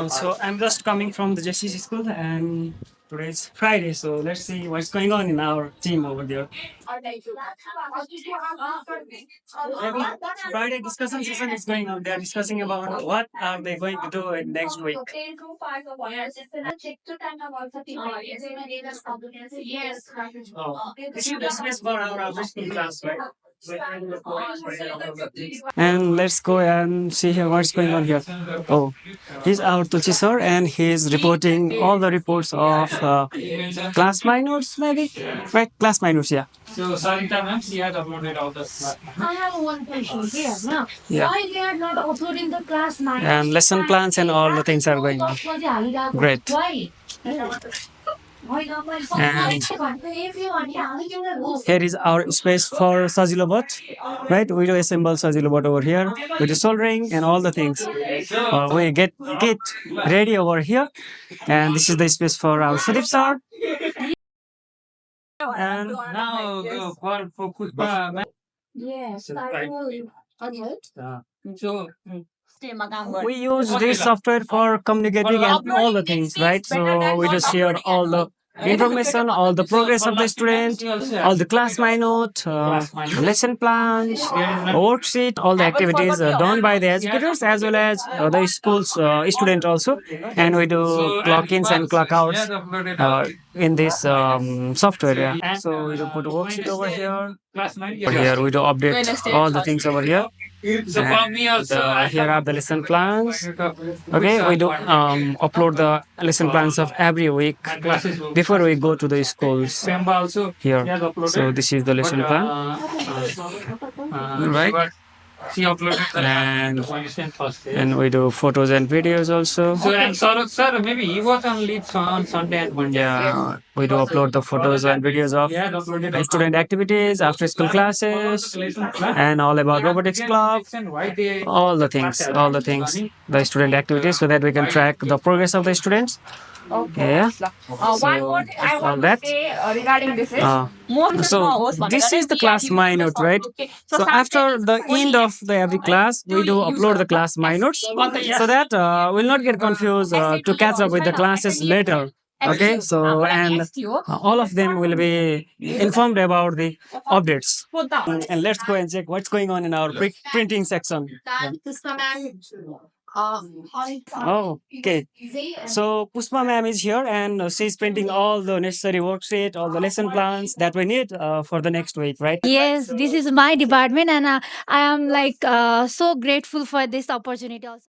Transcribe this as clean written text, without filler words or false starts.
So I'm just coming from the JCC school, and today's Friday. So let's see what's going on in our team over there. Maybe Friday discussion session is going on. They are discussing about what are they going to do in next week. Oh, this is the space for our Christian class, right? And let's go and see here what's going on here. Oh, he's our Tuchi sir, and he's reporting all the reports of class minors, maybe, right? Class minors, yeah. So Sarita ma'am, she had uploaded all this. I have one question here. Now, yeah. Why they are not uploading the class minors? And lesson plans and all the things are going on. Great. Why? And here is our space for Sajilobot, right? We do assemble Sajilobot over here. We do soldering and all the things. We get ready over here, and this is the space for our Sudip sir. And now for focus. Yes, so we use this software for communicating and all the things, right? So we just share all the information, all the progress of the student, all the class minute, lesson plans, worksheet, all the activities done by the educators as well as the school's student also. And we do clock ins and clock outs in this software. Yeah. So we do put worksheet over here. Over here we do update all the things over here. And here are the lesson plans. Okay, we do upload the lesson plans of every week before we go to the schools here. So this is the lesson plan, right? She uploaded and we do photos and videos also. So and Saroj sir, maybe he was on leave on Sunday and Monday. Yeah, we do upload the photos and videos of student activities, after school classes, and all about robotics club, all the things, the student activities, so that we can track the progress of the students. Yeah. One more thing I want to say regarding this is so this is the class minute, right? So after the end of the every class, we do upload the class minutes so that we'll not get confused to catch up with the classes later. Okay, so and all of them will be informed about the updates. And let's go and check what's going on in our printing section. Oh, okay. So Pushpa ma'am is here, and she's printing all the necessary worksheet, all the lesson plans that we need for the next week, right? Yes, this is my department, and I am like so grateful for this opportunity also.